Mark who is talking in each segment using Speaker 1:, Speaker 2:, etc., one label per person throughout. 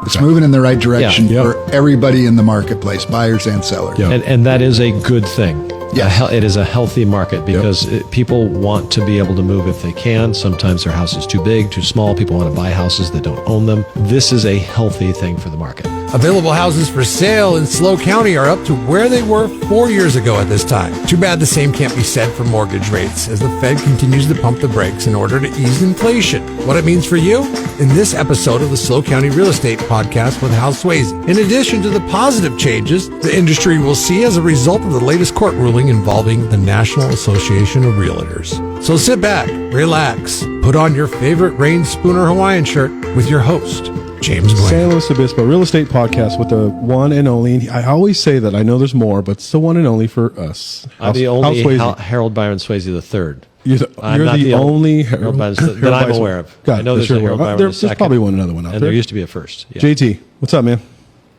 Speaker 1: It's moving in the right direction for everybody in the marketplace, buyers and sellers.
Speaker 2: Yeah.
Speaker 3: And that is a good thing.
Speaker 1: Yes.
Speaker 3: It is a healthy market because people want to be able to move if they can. Sometimes their house is too big, too small. People want to buy houses that don't own them. This is a healthy thing for the market.
Speaker 2: Available houses for sale in SLO County are up to where they were 4 years ago at this time. Too bad the same can't be said for mortgage rates as the Fed continues to pump the brakes in order to ease inflation. What it means for you? In this episode of the SLO County Real Estate Podcast with Hal Sweasey. In addition to the positive changes the industry will see as a result of the latest court ruling involving the National Association of Realtors. So sit back, relax, put on your favorite Reyn Spooner Hawaiian shirt with your host, James Glenn.
Speaker 4: San Luis Obispo Real Estate Podcast with the one and only. I always say that. I know there's more, but it's the one and only for us.
Speaker 3: I'm the only Harold Byron Swayze III.
Speaker 4: You're the only Harold
Speaker 3: Byron that I'm aware of.
Speaker 4: God,
Speaker 3: I know there's a Harold Byron
Speaker 4: there's probably another one out
Speaker 3: and
Speaker 4: there.
Speaker 3: there used to be a first. Yeah.
Speaker 4: JT, what's up, man?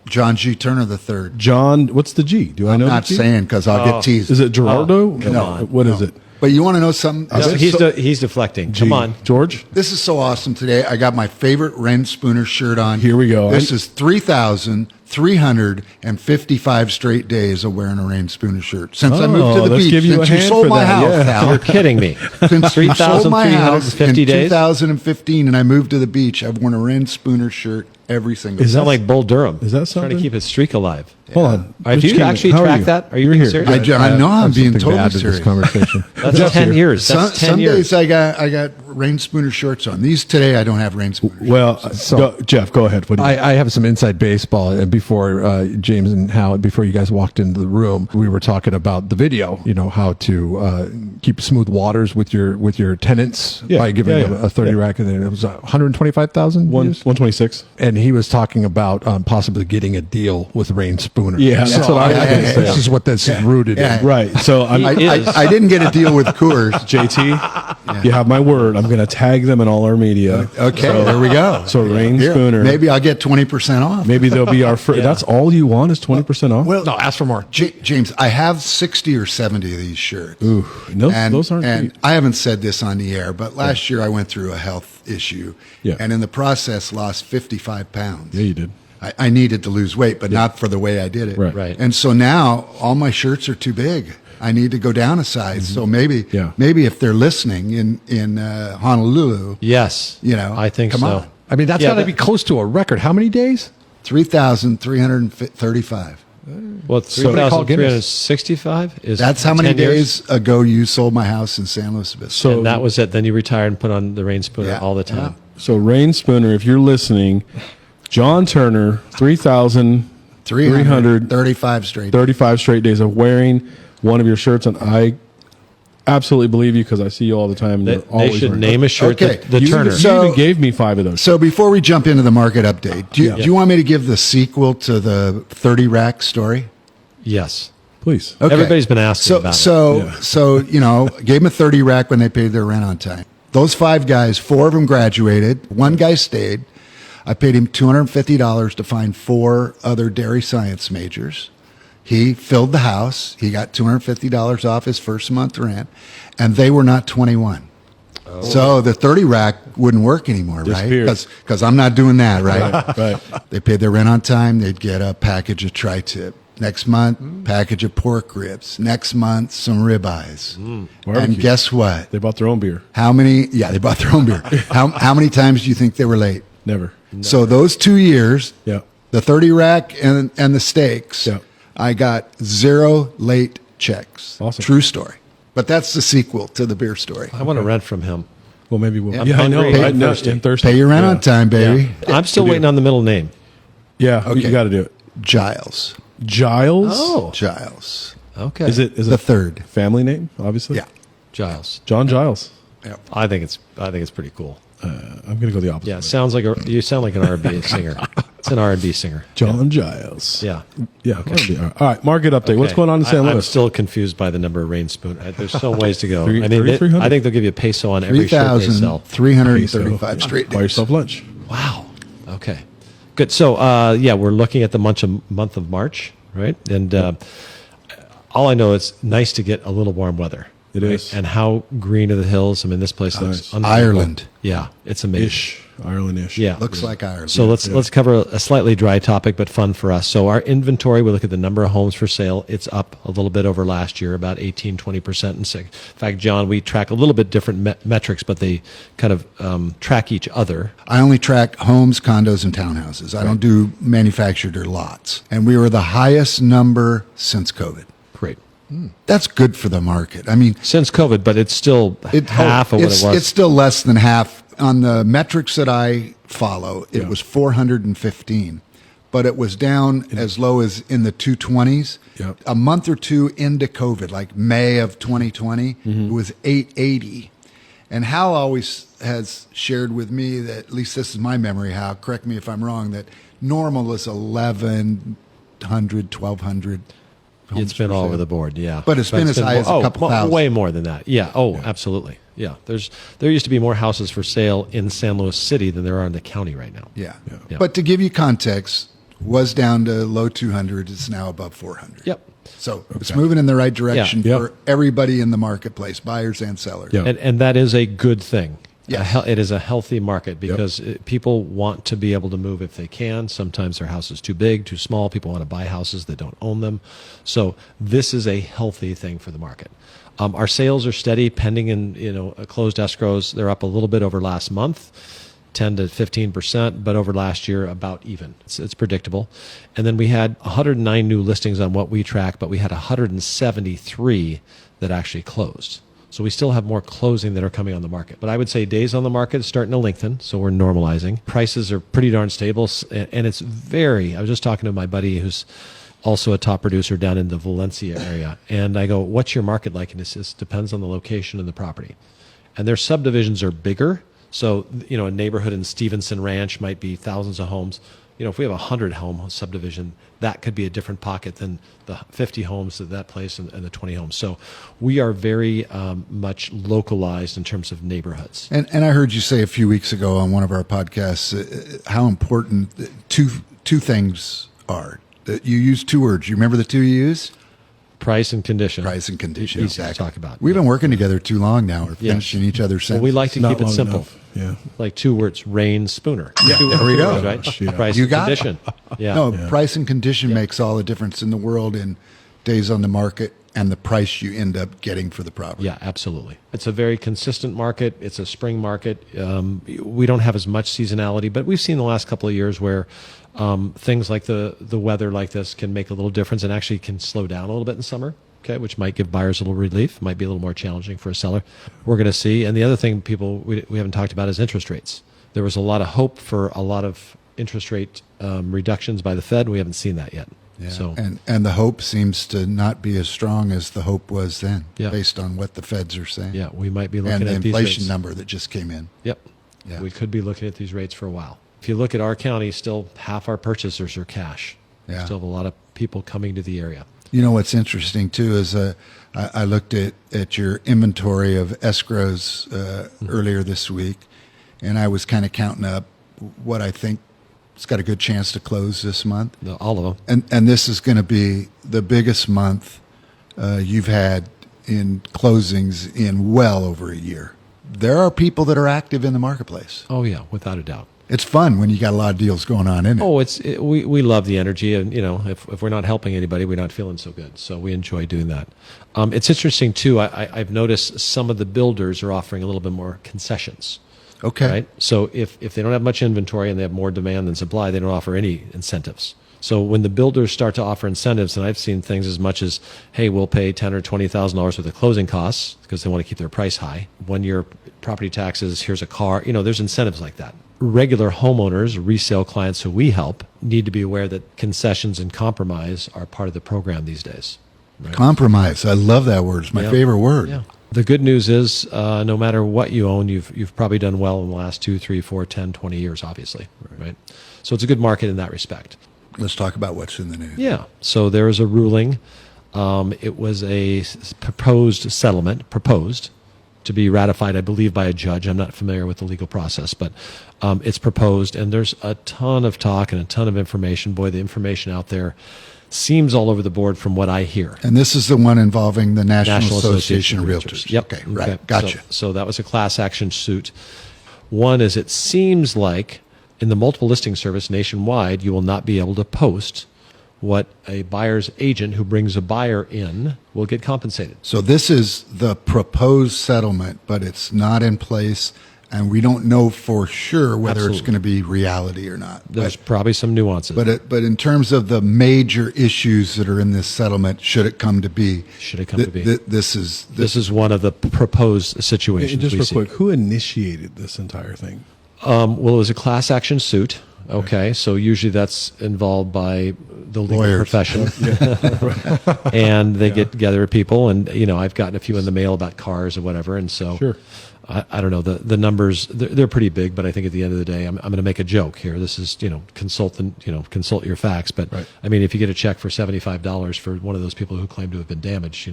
Speaker 1: John G. Turner III.
Speaker 4: John, what's the G? Do I know?
Speaker 1: I'm not saying because I'll get teased.
Speaker 4: Is it Gerardo?
Speaker 1: No.
Speaker 4: What is it?
Speaker 1: But you want to know something?
Speaker 3: He's deflecting.
Speaker 4: G.
Speaker 3: Come on.
Speaker 4: George?
Speaker 1: This is so awesome today. I got my favorite Reyn Spooner shirt on.
Speaker 4: Here we go.
Speaker 1: This is 3,355 straight days of wearing a Reyn Spooner shirt. Since I moved to the
Speaker 4: let's
Speaker 1: beach.
Speaker 4: give you
Speaker 1: Since
Speaker 4: a
Speaker 1: you
Speaker 4: hand
Speaker 1: sold
Speaker 4: for
Speaker 1: my
Speaker 4: that,
Speaker 1: house,
Speaker 4: yeah.
Speaker 1: Hal.
Speaker 3: You're kidding me.
Speaker 1: Since you sold my house in
Speaker 3: 3,350 days?
Speaker 1: 2015 and I moved to the beach, I've worn a Reyn Spooner shirt every single day.
Speaker 3: Is that like Bull Durham?
Speaker 4: Is that
Speaker 3: Trying
Speaker 4: something?
Speaker 3: to keep his streak alive.
Speaker 4: Hold on.
Speaker 3: Have you actually
Speaker 4: How are
Speaker 3: tracked
Speaker 4: you?
Speaker 3: that? Are you
Speaker 4: You're
Speaker 3: being
Speaker 4: here.
Speaker 3: serious?
Speaker 1: I know I'm being
Speaker 2: something
Speaker 1: totally
Speaker 2: bad to
Speaker 1: serious.
Speaker 2: this conversation.
Speaker 3: That's 10 years. That's 10
Speaker 1: Some
Speaker 3: years.
Speaker 1: days I got Reyn Spooner shirts on. These today I don't have Reyn Spooner shirts.
Speaker 4: Well, Jeff, go ahead. What do you
Speaker 2: I have some inside baseball. And before James and Hal, before you guys walked into the room, we were talking about the video. You know how to keep smooth waters with your tenants by giving them a 30 rack, and then it was 125,000.
Speaker 4: 126.
Speaker 2: And he was talking about possibly getting a deal with Reyn Spooner.
Speaker 4: Yeah, that's what I was going to say.
Speaker 2: This is what this is rooted in.
Speaker 4: Right. So
Speaker 1: I didn't get a deal with Coors.
Speaker 4: JT, you have my word. I'm going to tag them in all our media.
Speaker 1: Okay,
Speaker 4: So,
Speaker 1: there we go.
Speaker 4: So Reyn
Speaker 1: Here,
Speaker 4: Spooner.
Speaker 1: maybe I'll get 20% off.
Speaker 4: Maybe they'll be our first. That's all you want is 20% off?
Speaker 1: Well,
Speaker 2: No, ask for more.
Speaker 1: James, I have 60 or 70 of these shirts.
Speaker 4: Ooh, those aren't
Speaker 1: and
Speaker 4: cheap.
Speaker 1: I haven't said this on the air, but last year I went through a health issue, and in the process lost 55 pounds.
Speaker 4: Yeah, you did.
Speaker 1: I needed to lose weight, but not for the way I did it.
Speaker 3: Right.
Speaker 1: And so now all my shirts are too big. I need to go down a size. So maybe if they're listening in Honolulu,
Speaker 3: Yes.
Speaker 1: I
Speaker 3: think
Speaker 1: come
Speaker 3: so.
Speaker 1: on.
Speaker 2: I mean, that's got to be close to a record. How many days?
Speaker 1: 3,335.
Speaker 3: Well,
Speaker 2: So they call Guinness.
Speaker 3: 3,365 is
Speaker 1: That's how many
Speaker 3: 10 years.
Speaker 1: days ago you sold my house in San Luis Obispo.
Speaker 4: So
Speaker 3: And that was it. Then you retired and put on the Reyn Spooner
Speaker 1: Yeah.
Speaker 3: all the time.
Speaker 4: So Reyn Spooner, if you're listening, John Turner, 3,335
Speaker 1: 335
Speaker 4: straight days of wearing one of your shirts, and I absolutely believe you because I see you all the time. And
Speaker 3: They,
Speaker 4: you're always
Speaker 3: they should
Speaker 4: wearing
Speaker 3: name a shirt
Speaker 1: Okay.
Speaker 3: the
Speaker 4: You
Speaker 3: Turner.
Speaker 4: even-
Speaker 1: So-
Speaker 4: you even gave me 5 of those.
Speaker 1: So before we jump into the market update, do you want me to give the sequel to the 30 rack story?
Speaker 3: Yes.
Speaker 4: Please.
Speaker 1: Okay.
Speaker 3: Everybody's been asking about it.
Speaker 1: So gave them a 30 rack when they paid their rent on time. Those 5 guys, 4 of them graduated. 1 guy stayed. I paid him $250 to find 4 other dairy science majors. He filled the house. He got $250 off his first month rent, and they were not 21. So the 30 rack wouldn't work anymore, right?
Speaker 4: Disappeared.
Speaker 1: Because I'm not doing that, right?
Speaker 4: Right.
Speaker 1: They paid their rent on time. They'd get a package of tri-tip. Next month, package of pork ribs. Next month, some ribeyes. And
Speaker 4: Barbecue.
Speaker 1: guess what?
Speaker 4: They bought their own beer.
Speaker 1: How many? Yeah, they bought their own beer. How many times do you think they were late?
Speaker 4: Never.
Speaker 1: So those 2 years,
Speaker 4: Yeah.
Speaker 1: the 30 rack and the steaks,
Speaker 4: Yeah.
Speaker 1: I got 0 late checks.
Speaker 4: Awesome.
Speaker 1: True story. But that's the sequel to the beer story.
Speaker 3: I want to rent from him.
Speaker 4: Well, maybe we'll.
Speaker 3: I'm
Speaker 4: Yeah, I know.
Speaker 3: hungry
Speaker 4: Right?
Speaker 3: and
Speaker 4: No,
Speaker 3: thirsty.
Speaker 4: and thirsty.
Speaker 1: Pay your rent
Speaker 4: Yeah.
Speaker 1: on time, baby.
Speaker 3: Yeah. I'm still waiting on the middle name.
Speaker 4: Yeah,
Speaker 1: Okay.
Speaker 4: you got to do it.
Speaker 1: Giles.
Speaker 4: Giles.
Speaker 3: Oh.
Speaker 1: Giles.
Speaker 3: Okay.
Speaker 4: Is it
Speaker 1: The third.
Speaker 4: family name? Obviously.
Speaker 1: Yeah.
Speaker 3: Giles?
Speaker 4: John Giles.
Speaker 3: I think it's pretty cool.
Speaker 4: I'm gonna go the opposite.
Speaker 3: Yeah,
Speaker 4: way.
Speaker 3: you sound like an R&B singer. It's an R&B singer.
Speaker 4: John Giles.
Speaker 3: Yeah.
Speaker 4: Yeah. All right. Market update. What's
Speaker 3: Okay.
Speaker 4: going on in San
Speaker 3: I'm
Speaker 4: Louis?
Speaker 3: still confused by the number of Reyn Spooner. There's so ways to go. I mean,
Speaker 4: 3,300.
Speaker 3: I think they'll give you a peso on every shirt they sell.
Speaker 1: 3,335 straight
Speaker 4: Buy
Speaker 1: days.
Speaker 4: yourself lunch.
Speaker 3: Wow. Okay. Good. So, we're looking at the month of March, right? And all I know is nice to get a little warm weather.
Speaker 4: It
Speaker 3: right?
Speaker 4: is.
Speaker 3: And how green are the hills? I mean, this place looks
Speaker 4: Nice.
Speaker 3: unbelievable.
Speaker 1: Ireland.
Speaker 3: Yeah, it's amazing.
Speaker 4: Ish. Ireland-ish.
Speaker 3: Yeah.
Speaker 1: Looks like Ireland.
Speaker 3: So let's cover a slightly dry topic, but fun for us. So our inventory, we look at the number of homes for sale. It's up a little bit over last year, about 18-20%. In fact, John, we track a little bit different metrics, but they kind of track each other.
Speaker 1: I only track homes, condos, and townhouses. I don't do manufactured or lots. And we were the highest number since COVID.
Speaker 3: Great.
Speaker 1: That's good for the market. I mean,
Speaker 3: Since COVID, but it's still half of what it was.
Speaker 1: It's still less than half. On the metrics that I follow, it was 415, but it was down as low as in the 220s.
Speaker 4: Yep.
Speaker 1: A month or two into COVID, like May of 2020, it was 880. And Hal always has shared with me that, at least this is my memory, Hal, correct me if I'm wrong, that normal is 1,100, 1,200.
Speaker 3: It's been all over the board, yeah.
Speaker 1: But it's been as high as a couple thousand.
Speaker 3: Way more than that. Yeah. Oh, absolutely. Yeah. There used to be more houses for sale in San Luis City than there are in the county right now.
Speaker 1: Yeah.
Speaker 3: Yeah.
Speaker 1: But to give you context, was down to low 200. It's now above 400.
Speaker 3: Yep.
Speaker 1: So it's moving in the right direction
Speaker 4: Yeah.
Speaker 1: for everybody in the marketplace, buyers and sellers.
Speaker 4: Yeah.
Speaker 3: And that is a good thing.
Speaker 1: Yes.
Speaker 3: It is a healthy market because people want to be able to move if they can. Sometimes their house is too big, too small. People want to buy houses that don't own them. So this is a healthy thing for the market. Our sales are steady, pending in closed escrows. They're up a little bit over last month, 10 to 15%, but over last year about even. It's predictable. And then we had 109 new listings on what we track, but we had 173 that actually closed. So we still have more closing that are coming on the market. But I would say days on the market is starting to lengthen, so we're normalizing. Prices are pretty darn stable, and it's I was just talking to my buddy who's also a top producer down in the Valencia area, and I go, what's your market like? And he says, depends on the location and the property. And their subdivisions are bigger, so a neighborhood in Stevenson Ranch might be thousands of homes. If we have a 100-home subdivision, that could be a different pocket than the 50 homes at that place and the 20 homes. So we are very much localized in terms of neighborhoods.
Speaker 1: And I heard you say a few weeks ago on one of our podcasts how important two things are. You use two words. You remember the two you used?
Speaker 3: Price and condition.
Speaker 1: Price and condition.
Speaker 3: Easy to talk about.
Speaker 1: We've been working together too long now. We're finishing each other's sentences.
Speaker 3: Well, we like to keep it
Speaker 4: long
Speaker 3: simple.
Speaker 4: enough. Yeah.
Speaker 3: Like two words, Reyn Spooner.
Speaker 1: Yeah,
Speaker 3: Two
Speaker 1: there we go.
Speaker 3: words, right?
Speaker 4: Yeah.
Speaker 3: Price
Speaker 1: You
Speaker 3: and
Speaker 1: got it.
Speaker 3: condition. Yeah.
Speaker 1: No, price and condition makes all the difference in the world in days on the market and the price you end up getting for the property.
Speaker 3: Yeah, absolutely. It's a very consistent market. It's a spring market. We don't have as much seasonality, but we've seen the last couple of years where things like the weather like this can make a little difference and actually can slow down a little bit in summer. Okay, which might give buyers a little relief, might be a little more challenging for a seller. We're going to see. And the other thing we haven't talked about is interest rates. There was a lot of hope for a lot of interest rate reductions by the Fed. We haven't seen that yet.
Speaker 1: Yeah.
Speaker 3: So,
Speaker 1: And the hope seems to not be as strong as the hope was then,
Speaker 3: Yeah.
Speaker 1: based on what the Feds are saying.
Speaker 3: yeah, we might be looking
Speaker 1: And the
Speaker 3: at these
Speaker 1: inflation
Speaker 3: rates.
Speaker 1: number that just came in.
Speaker 3: Yep.
Speaker 1: Yeah.
Speaker 3: We could be looking at these rates for a while. If you look at our county, still half our purchasers are cash.
Speaker 1: Yeah.
Speaker 3: Still have a lot of people coming to the area.
Speaker 1: You know what's interesting too is I looked at your inventory of escrows earlier this week, and I was kind of counting up what I think has got a good chance to close this month.
Speaker 3: All of them.
Speaker 1: And this is going to be the biggest month you've had in closings in well over a year. There are people that are active in the marketplace.
Speaker 3: Oh, yeah, without a doubt.
Speaker 1: It's fun when you got a lot of deals going on, isn't it?
Speaker 3: Oh, we love the energy, and if we're not helping anybody, we're not feeling so good. So we enjoy doing that. It's interesting too. I've noticed some of the builders are offering a little bit more concessions.
Speaker 1: Okay.
Speaker 3: Right. So if they don't have much inventory and they have more demand than supply, they don't offer any incentives. So when the builders start to offer incentives, and I've seen things as much as, hey, we'll pay $10,000 or $20,000 worth of closing costs because they want to keep their price high. 1 year property taxes, here's a car. There's incentives like that. Regular homeowners, resale clients who we help, need to be aware that concessions and compromise are part of the program these days. Right?
Speaker 1: Compromise. I love that word. It's my favorite word.
Speaker 3: Yeah. The good news is, no matter what you own, you've probably done well in the last 2, 3, 4, 10, 20 years, obviously. Right? So it's a good market in that respect.
Speaker 1: Let's talk about what's in the news.
Speaker 3: Yeah. So there is a ruling. It was a proposed settlement, proposed to be ratified, I believe, by a judge. I'm not familiar with the legal process, but it's proposed. And there's a ton of talk and a ton of information. Boy, the information out there seems all over the board from what I hear.
Speaker 1: And this is the one involving the National Association of Realtors.
Speaker 3: Yep.
Speaker 1: Okay, right. Gotcha.
Speaker 3: So that was a class action suit. One is it seems like in the multiple listing service nationwide, you will not be able to post what a buyer's agent who brings a buyer in will get compensated.
Speaker 1: So this is the proposed settlement, but it's not in place, and we don't know for sure whether it's
Speaker 3: Absolutely.
Speaker 1: going to be reality or not.
Speaker 3: There's probably some nuances.
Speaker 1: But in terms of the major issues that are in this settlement, should it come to be, this
Speaker 3: is one of the proposed situations.
Speaker 4: And just
Speaker 3: we
Speaker 4: real
Speaker 3: see.
Speaker 4: quick, who initiated this entire thing?
Speaker 3: Well, it was a class action suit. Okay, so usually that's involved by the legal
Speaker 1: Lawyers.
Speaker 3: profession, and they get together with people. And I've gotten a few in the mail about cars or whatever, and so
Speaker 4: Sure.
Speaker 3: I don't know the numbers. They're pretty big, but I think at the end of the day, I'm going to make a joke here. This is consult your facts. But
Speaker 4: Right.
Speaker 3: I mean, if you get a check for $75 for one of those people who claim to have been damaged,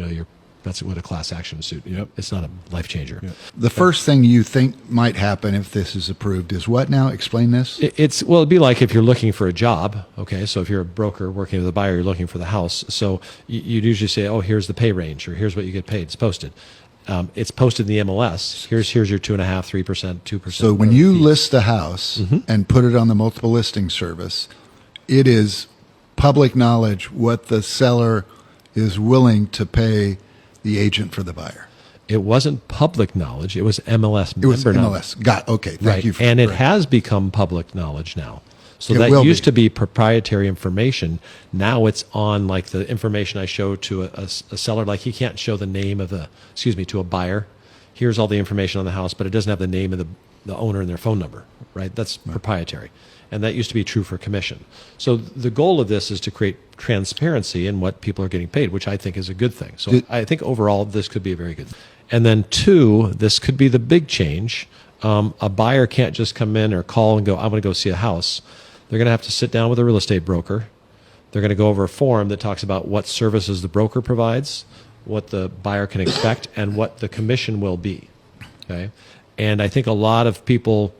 Speaker 3: that's what a class action suit.
Speaker 4: Yep.
Speaker 3: It's not a life changer.
Speaker 4: Yep.
Speaker 1: The first thing you think might happen if this is approved is what now? Explain this.
Speaker 3: It'd be like if you're looking for a job. Okay, so if you're a broker working with a buyer, you're looking for the house. So you'd usually say, "Oh, here's the pay range," or "Here's what you get paid." It's posted. It's posted in the MLS. Here's your 2.5%, 3%, 2%.
Speaker 1: So when you list a house and put it on the multiple listing service, it is public knowledge what the seller is willing to pay the agent for the buyer.
Speaker 3: It wasn't public knowledge. It was MLS
Speaker 1: It was
Speaker 3: member
Speaker 1: MLS.
Speaker 3: knowledge.
Speaker 1: Okay. Thank
Speaker 3: Right.
Speaker 1: you.
Speaker 3: And it has become public knowledge now. So
Speaker 1: It
Speaker 3: that
Speaker 1: will
Speaker 3: used
Speaker 1: be.
Speaker 3: to be proprietary information. Now it's on like the information I show to a seller. Like he can't show the name of to a buyer. Here's all the information on the house, but it doesn't have the name of the owner and their phone number, right? That's proprietary. And that used to be true for commission. So the goal of this is to create transparency in what people are getting paid, which I think is a good thing. So I think overall this could be a very good thing. And then two, this could be the big change. A buyer can't just come in or call and go, "I want to go see a house." They're going to have to sit down with a real estate broker. They're going to go over a form that talks about what services the broker provides, what the buyer can expect, and what the commission will be. Okay? And I think a lot of people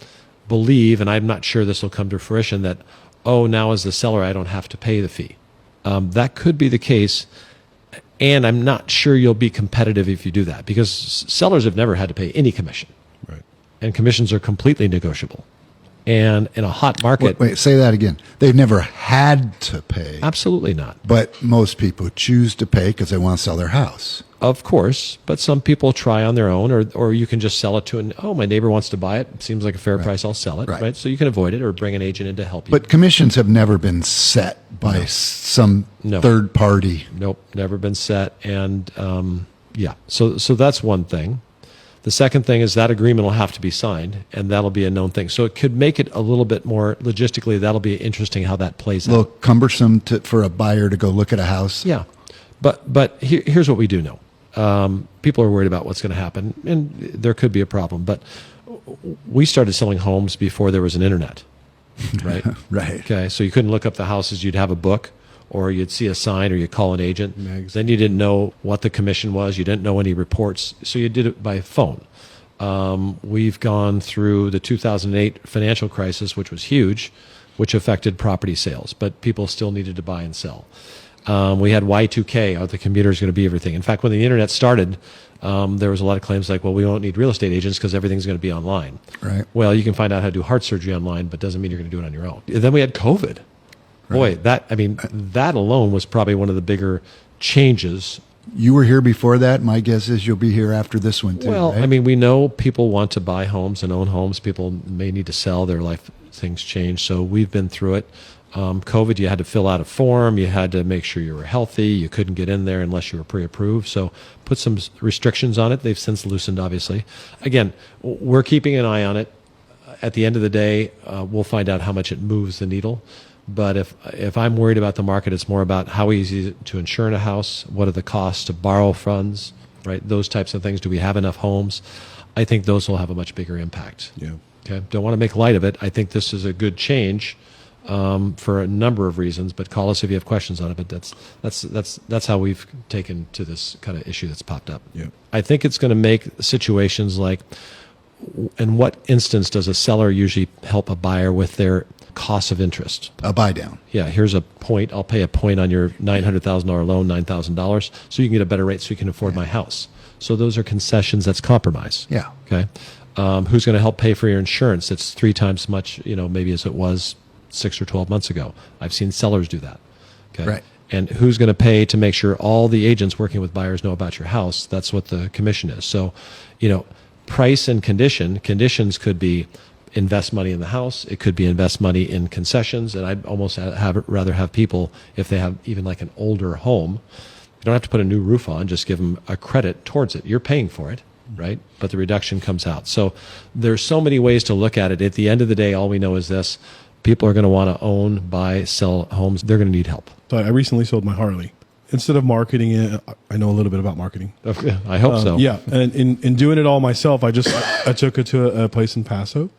Speaker 3: believe, and I'm not sure this will come to fruition, that, now as the seller, I don't have to pay the fee. That could be the case, and I'm not sure you'll be competitive if you do that, because sellers have never had to pay any commission.
Speaker 4: Right.
Speaker 3: And commissions are completely negotiable. And in a hot market,
Speaker 1: Wait, say that again. They've never had to pay,
Speaker 3: absolutely not.
Speaker 1: but most people choose to pay because they want to sell their house.
Speaker 3: Of course, but some people try on their own, or you can just sell it to my neighbor wants to buy it. Seems like a fair price, I'll sell it.
Speaker 1: Right.
Speaker 3: Right. So you can avoid it or bring an agent in to help you.
Speaker 1: But commissions have never been set by some
Speaker 3: No.
Speaker 1: third party.
Speaker 3: Nope, never been set. And so that's one thing. The second thing is that agreement will have to be signed, and that'll be a known thing. So it could make it a little bit more logistically. That'll be interesting how that plays
Speaker 1: A
Speaker 3: out.
Speaker 1: little cumbersome for a buyer to go look at a house.
Speaker 3: Yeah, but here's what we do know. People are worried about what's going to happen, and there could be a problem. But we started selling homes before there was an internet, right?
Speaker 1: Right.
Speaker 3: Okay, so you couldn't look up the houses. You'd have a book, or you'd see a sign, or you'd call an agent.
Speaker 4: Mags.
Speaker 3: Then you didn't know what the commission was. You didn't know any reports, so you did it by phone. We've gone through the 2008 financial crisis, which was huge, which affected property sales, but people still needed to buy and sell. We had Y2K, the computer is going to be everything. In fact, when the internet started, there was a lot of claims like, well, we won't need real estate agents because everything's going to be online.
Speaker 1: Right.
Speaker 3: Well, you can find out how to do heart surgery online, but doesn't mean you're going to do it on your own. And then we had COVID. Boy, that alone was probably one of the bigger changes.
Speaker 1: You were here before that. My guess is you'll be here after this one too.
Speaker 3: Well,
Speaker 1: right?
Speaker 3: I mean, we know people want to buy homes and own homes. People may need to sell. Their life things change. So we've been through it. COVID, you had to fill out a form. You had to make sure you were healthy. You couldn't get in there unless you were pre-approved. So put some restrictions on it. They've since loosened, obviously. Again, we're keeping an eye on it. At the end of the day, we'll find out how much it moves the needle. But if I'm worried about the market, it's more about how easy is it to insure in a house, what are the costs to borrow funds, right? Those types of things. Do we have enough homes? I think those will have a much bigger impact.
Speaker 4: Yeah.
Speaker 3: Okay. Don't want to make light of it. I think this is a good change for a number of reasons. But call us if you have questions on it. But that's how we've taken to this kind of issue that's popped up.
Speaker 4: Yeah.
Speaker 3: I think it's going to make situations like, in what instance does a seller usually help a buyer with their cost of interest?
Speaker 1: a buy down.
Speaker 3: Yeah, here's a point. I'll pay a point on your $900,000 loan, $9,000, so you can get a better rate so you can afford my house. So those are concessions. That's compromise.
Speaker 1: Yeah.
Speaker 3: Okay. Who's going to help pay for your insurance? That's 3 times much, maybe as it was 6 or 12 months ago. I've seen sellers do that. Okay.
Speaker 1: Right.
Speaker 3: And who's going to pay to make sure all the agents working with buyers know about your house? That's what the commission is. So, price and conditions could be invest money in the house. It could be invest money in concessions. And I'd almost rather have people, if they have even like an older home, you don't have to put a new roof on, just give them a credit towards it. You're paying for it, right? But the reduction comes out. So there's so many ways to look at it. At the end of the day, all we know is this: people are going to want to own, buy, sell homes. They're going to need help.
Speaker 4: So I recently sold my Harley. Instead of marketing it, I know a little bit about marketing.
Speaker 3: I hope so.
Speaker 4: Yeah, and in doing it all myself, I took it to a place in Paso.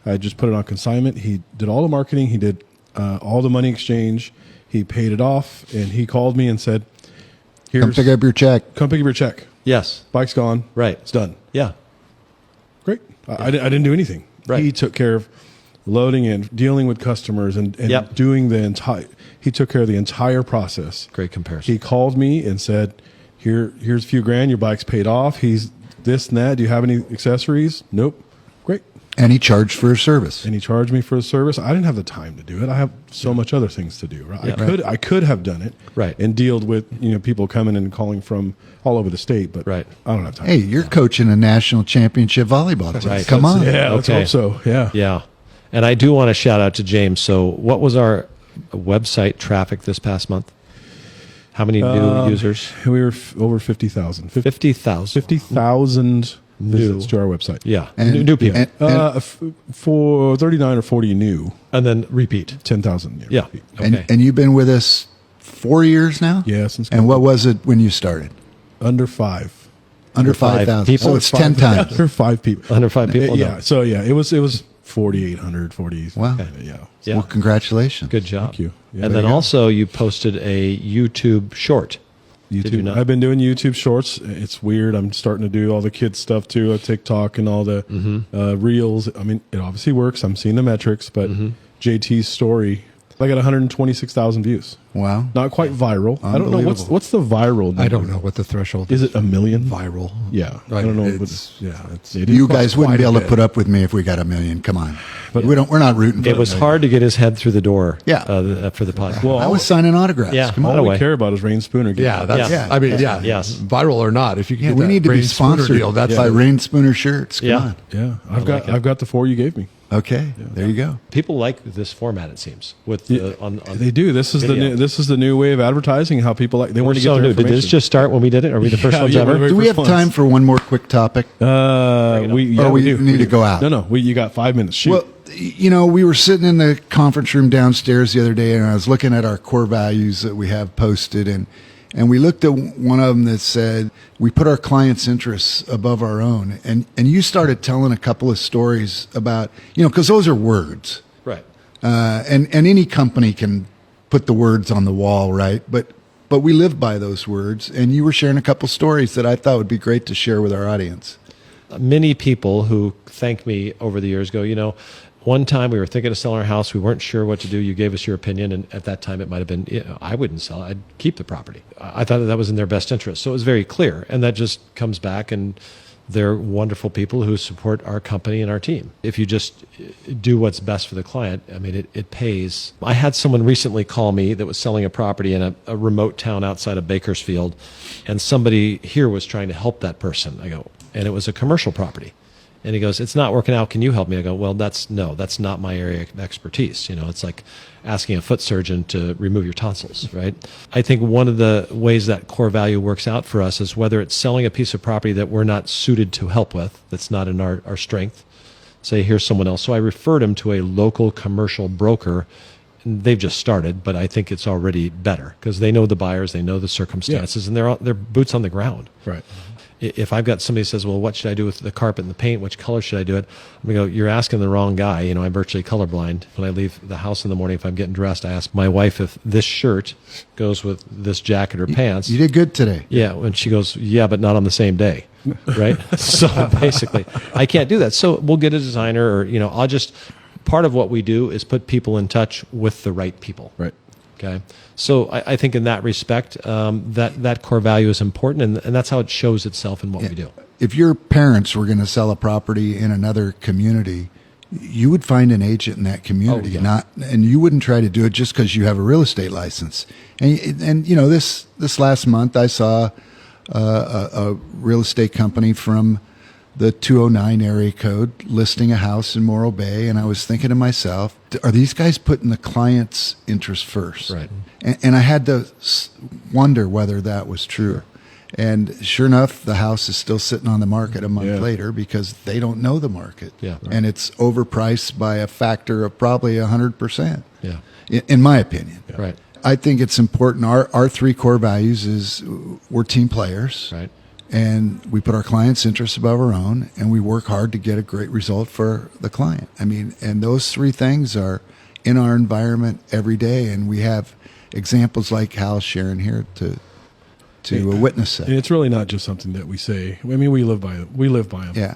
Speaker 4: I just put it on consignment. He did all the marketing. He did all the money exchange. He paid it off, and he called me and said,
Speaker 1: Come pick up your check.
Speaker 4: Come pick up your check.
Speaker 3: Yes.
Speaker 4: Bike's gone.
Speaker 3: Right.
Speaker 4: It's done.
Speaker 3: Yeah.
Speaker 4: Great. I didn't do anything.
Speaker 3: Right.
Speaker 4: He took care of loading in, dealing with customers, and
Speaker 3: Yep.
Speaker 4: doing the entire. He took care of the entire process.
Speaker 3: Great comparison.
Speaker 4: He called me and said, "Here's a few grand. Your bike's paid off. He's this and that. Do you have any accessories? Nope. Great."
Speaker 1: And he charged for his service.
Speaker 4: And he charged me for the service. I didn't have the time to do it. I have so much other things to do. Right?
Speaker 3: Yeah.
Speaker 4: I could have done it.
Speaker 3: Right.
Speaker 4: And dealt with people coming and calling from all over the state, but
Speaker 3: Right.
Speaker 4: I don't have time.
Speaker 1: Hey, you're coaching a national championship volleyball team.
Speaker 3: Right.
Speaker 1: Come on.
Speaker 4: Yeah, let's
Speaker 3: Okay.
Speaker 4: hope so. Yeah.
Speaker 3: Yeah. And I do want to shout out to James. So what was our website traffic this past month? How many new users?
Speaker 4: We were over 50,000.
Speaker 3: 50,000.
Speaker 4: 50,000 visits to our website.
Speaker 3: Yeah.
Speaker 1: And-
Speaker 3: new people.
Speaker 1: and-
Speaker 4: For 39 or 40 new,
Speaker 3: And then repeat.
Speaker 4: 10,000.
Speaker 3: Yeah.
Speaker 1: And,
Speaker 3: Okay.
Speaker 1: and you've been with us 4 years now?
Speaker 4: Yeah, since
Speaker 1: And what was it when you started?
Speaker 4: under 5.
Speaker 1: Under
Speaker 3: five
Speaker 1: 5,000.
Speaker 3: people?
Speaker 1: So it's 10 times.
Speaker 4: For 5 people.
Speaker 3: Under 5 people?
Speaker 4: Yeah.
Speaker 3: No.
Speaker 4: So yeah, it was 4,800, 40.
Speaker 1: Wow.
Speaker 4: Yeah.
Speaker 3: Yeah.
Speaker 1: Well, congratulations.
Speaker 3: Good job.
Speaker 4: Thank you. Yeah,
Speaker 3: And
Speaker 4: there
Speaker 3: then
Speaker 4: you go.
Speaker 3: also you posted a YouTube short. Did you
Speaker 4: YouTube.
Speaker 3: not?
Speaker 4: I've been doing YouTube shorts. It's weird. I'm starting to do all the kids stuff too, TikTok and all the reels. I mean, it obviously works. I'm seeing the metrics, but JT's story, I got 126,000 views.
Speaker 1: Wow.
Speaker 4: Not quite viral. I don't know
Speaker 1: Unbelievable.
Speaker 4: what's the viral number?
Speaker 2: I don't know what the threshold
Speaker 4: Is it a million?
Speaker 2: viral?
Speaker 4: Yeah, I
Speaker 2: Right.
Speaker 4: don't know.
Speaker 2: It's-
Speaker 4: But, yeah,
Speaker 2: it is
Speaker 1: You guys wouldn't
Speaker 2: quite
Speaker 1: be
Speaker 2: a
Speaker 1: able to
Speaker 2: bit.
Speaker 1: put up with me if we got 1 million. Come on. But we're not rooting for
Speaker 3: It was hard to get his head through the door
Speaker 1: Yeah.
Speaker 3: for the podcast.
Speaker 4: Well,
Speaker 1: I was signing autographs.
Speaker 3: Yeah.
Speaker 1: Come on.
Speaker 3: By
Speaker 4: all
Speaker 3: the
Speaker 4: we
Speaker 3: way.
Speaker 4: care about is Reyn Spooner.
Speaker 2: Yeah, that's.
Speaker 3: Yeah.
Speaker 2: I mean, yeah,
Speaker 3: Yes.
Speaker 2: viral or not, if you can
Speaker 1: Yeah,
Speaker 2: get
Speaker 1: we
Speaker 2: that
Speaker 1: need to be
Speaker 2: Reyn Spooner
Speaker 1: sponsored
Speaker 2: deal, that's
Speaker 1: by Reyn Spooner Shirts. Come
Speaker 3: Yeah.
Speaker 1: on.
Speaker 4: Yeah, I've got the 4 you gave me.
Speaker 1: Okay. There you go.
Speaker 3: People like this format, it seems. With the, on
Speaker 4: They do. This is
Speaker 3: video.
Speaker 4: the new way of advertising. How people like they
Speaker 3: We're
Speaker 4: want to get
Speaker 3: so
Speaker 4: their
Speaker 3: new. Did
Speaker 4: information.
Speaker 3: this just start when we did it? Are we the first
Speaker 4: Yeah,
Speaker 3: ones
Speaker 4: yeah,
Speaker 3: ever?
Speaker 4: we're-
Speaker 1: Do we have
Speaker 4: First
Speaker 1: time
Speaker 4: ones.
Speaker 1: for one more quick topic?
Speaker 4: we
Speaker 1: do. Need to go out.
Speaker 4: No. You got 5 minutes. Shoot.
Speaker 1: Well, we were sitting in the conference room downstairs the other day, and I was looking at our core values that we have posted, and we looked at one of them that said we put our clients' interests above our own, and you started telling a couple of stories about because those are words,
Speaker 3: Right.
Speaker 1: and any company can put the words on the wall, right? But we live by those words, and you were sharing a couple stories that I thought would be great to share with our audience.
Speaker 3: Many people who thank me over the years go, one time we were thinking of selling our house. We weren't sure what to do. You gave us your opinion. And at that time, it might have been, I wouldn't sell it. I'd keep the property. I thought that was in their best interest. So it was very clear. And that just comes back. And they're wonderful people who support our company and our team. If you just do what's best for the client, I mean, it pays. I had someone recently call me that was selling a property in a remote town outside of Bakersfield. And somebody here was trying to help that person. I go, and it was a commercial property. And he goes, "It's not working out. Can you help me?" I go, "Well, that's not my area of expertise. It's like asking a foot surgeon to remove your tonsils, right?" I think one of the ways that core value works out for us is whether it's selling a piece of property that we're not suited to help with, that's not in our strength. Say, here's someone else. So I referred him to a local commercial broker. They've just started, but I think it's already better because they know the buyers, they know the circumstances, and they're boots on the ground.
Speaker 4: right.
Speaker 3: If I've got somebody who says, "Well, what should I do with the carpet and the paint? Which color should I do it?" I'm going to go, "You're asking the wrong guy." I'm virtually colorblind. When I leave the house in the morning, if I'm getting dressed, I ask my wife if this shirt goes with this jacket or pants.
Speaker 1: You did good today.
Speaker 3: Yeah, and she goes, "Yeah, but not on the same day." Right? So basically, I can't do that. So we'll get a designer or, I'll just, part of what we do is put people in touch with the right people.
Speaker 4: Right.
Speaker 3: Okay. So I think in that respect, that core value is important, and that's how it shows itself in what we do.
Speaker 1: if your parents were going to sell a property in another community, you would find an agent in that community, and you wouldn't try to do it just because you have a real estate license. And you know, this last month I saw a real estate company from the 209 area code listing a house in Morro Bay, and I was thinking to myself, are these guys putting the client's interest first?
Speaker 3: Right.
Speaker 1: And I had to wonder whether that was true. And sure enough, the house is still sitting on the market a month later because they don't know the market.
Speaker 3: Yeah.
Speaker 1: And it's overpriced by a factor of probably 100%.
Speaker 3: Yeah.
Speaker 1: In my opinion.
Speaker 3: Yeah. Right.
Speaker 1: I think it's important. Our three core values is we're team players.
Speaker 3: Right.
Speaker 1: And we put our client's interests above our own, and we work hard to get a great result for the client. I mean, and those three things are in our environment every day, and we have examples like Hal sharing here to witness it.
Speaker 4: And it's really not just something that we say. I mean, we live by them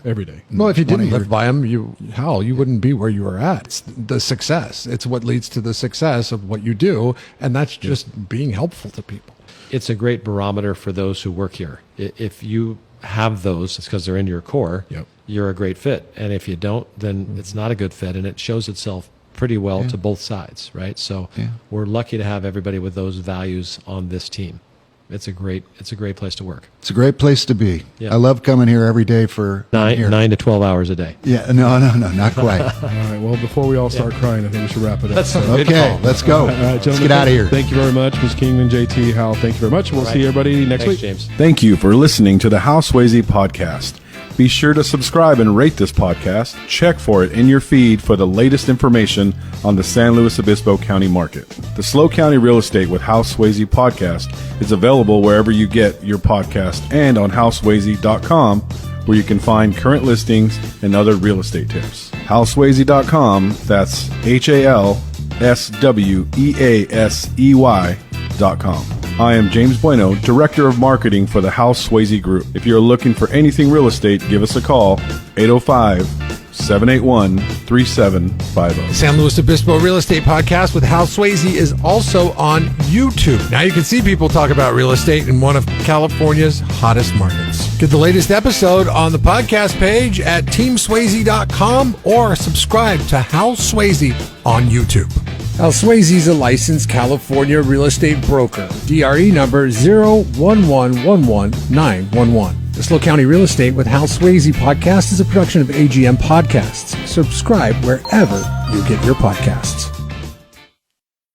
Speaker 4: every day.
Speaker 2: Well, if you didn't live by them, you wouldn't be where you are at. It's the success. It's what leads to the success of what you do, and that's just being helpful to people.
Speaker 3: It's a great barometer for those who work here. If you have those, it's because they're in your core.
Speaker 4: Yep.
Speaker 3: You're a great fit. And if you don't, then it's not a good fit, and it shows itself pretty well to both sides, right? So we're lucky to have everybody with those values on this team. It's a great place to work.
Speaker 1: It's a great place to be.
Speaker 3: Yeah.
Speaker 1: I love coming here every day for
Speaker 3: 9 to 12 hours a day.
Speaker 1: Yeah, no, not quite.
Speaker 4: All right. Well, before we all start crying, I think we should wrap it up.
Speaker 1: Okay, let's go.
Speaker 4: All right,
Speaker 1: Let's
Speaker 4: gentlemen,
Speaker 1: get out of here.
Speaker 4: Thank you very much, Ms. Kingman, JT, Hal. Thank you very much. We'll see everybody next
Speaker 3: Thanks,
Speaker 4: week.
Speaker 3: James.
Speaker 4: Thank you for listening to the Hal Sweasey podcast. Be sure to subscribe and rate this podcast. Check for it in your feed for the latest information on the San Luis Obispo County market. The SLO County Real Estate with Hal Sweasey podcast is available wherever you get your podcast and on halsweasey.com, where you can find current listings and other real estate tips. halsweasey.com, that's HALSWEASEY.com. I am James Bueno, Director of Marketing for the Hal Sweasey Group. If you're looking for anything real estate, give us a call, 805-781-3750.
Speaker 2: San Luis Obispo Real Estate Podcast with Hal Sweasey is also on YouTube. Now you can see people talk about real estate in one of California's hottest markets. Get the latest episode on the podcast page at teamsweasey.com or subscribe to Hal Sweasey on YouTube. Hal Sweasey is a licensed California real estate broker. DRE number 011119111. The SLO County Real Estate with Hal Sweasey podcast is a production of AGM Podcasts. Subscribe wherever you get your podcasts.